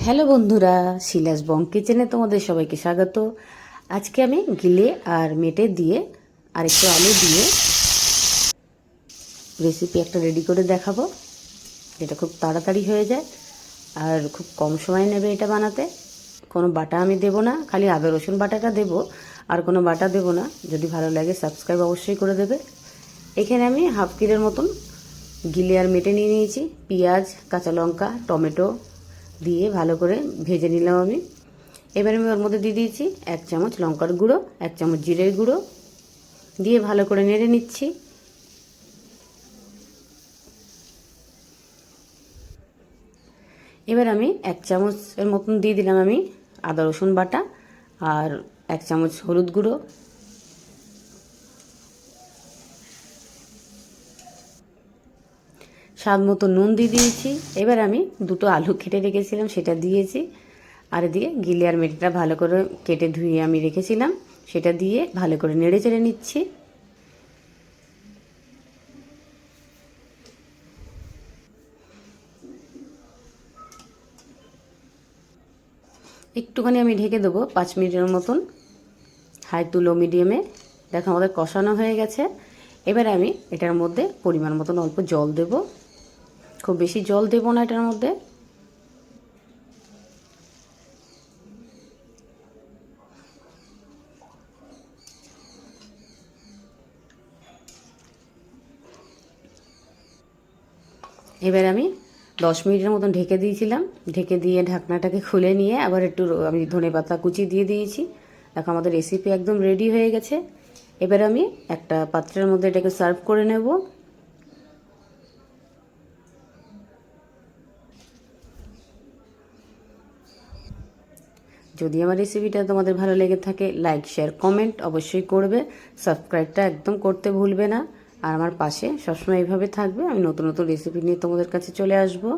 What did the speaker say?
Hello বন্ধুরা, শিলাস বং কিচেনে তোমাদের সবাইকে স্বাগত। আজকে আমি গিলে আর মেটে দিয়ে আর একটু আলু দিয়ে রেসিপি একটা রেডি করে দেখাবো। এটা খুব তাড়াতাড়ি হয়ে যায় আর খুব কম সময় নেবে এটা বানাতে। কোনো বাটা আমি দেব না, খালি আদা রসুন বাটাটা দেব, আর কোনো বাটা দেব না। যদি ভালো লাগে সাবস্ক্রাইব অবশ্যই করে দেবে। এখানে আমি হাফ কিলোর মতন গিলে আর মেটে নিয়ে নিয়েছি। পেঁয়াজ, কাঁচা লঙ্কা, টমেটো দিয়ে ভালো করে ভেজে নিলাম আমি। এবার আমি ওর মধ্যে দিয়ে দিয়েছি 1 চামচ লঙ্কার গুঁড়ো, 1 চামচ জিরের গুঁড়ো দিয়ে ভালো করে নেড়ে নিচ্ছি। এবার আমি 1 চামচের মতন দিয়ে দিলাম আমি আদা রসুন বাটা আর 1 চামচ হলুদ গুঁড়ো। স্বাদ মতো নুন দিয়ে দিয়েছি। এবার আমি দুটো আলু কেটে রেখেছিলাম সেটা দিয়েছি, আর দিয়ে গিলে আর মেটেটা ভালো করে কেটে ধুয়ে আমি রেখেছিলাম সেটা দিয়ে ভালো করে নেড়ে চেড়ে নিচ্ছি। একটুখানি আমি ঢেকে দেবো 5 মিনিটের মতন, হাই টু লো মিডিয়ামে। দেখো আমাদের কষানো হয়ে গেছে। এবার আমি এটার মধ্যে পরিমাণ মতন অল্প জল দেব, খুব বেশি জল দেব না এটার মধ্যে। এবার আমি 10 মিনিটের মতন ঢেকে দিয়েছিলাম। ঢেকে দিয়ে ঢাকনাটাকে খুলে নিয়ে আবার একটু আমি ধনেপাতা কুচি দিয়ে দিয়েছি। দেখো আমাদের রেসিপি একদম রেডি হয়ে গেছে। এবার আমি একটা পাত্রের মধ্যে এটাকে সার্ভ করে নেব। যদি আমার রেসিপিটা তোমাদের ভালো লেগে থাকে, লাইক শেয়ার কমেন্ট অবশ্যই করবে। সাবস্ক্রাইবটা একদম করতে ভুলবে না। আর আমার পাশে সবসময় এইভাবে থাকবে। আমি নতুন নতুন রেসিপি নিয়ে তোমাদের কাছে চলে আসবো।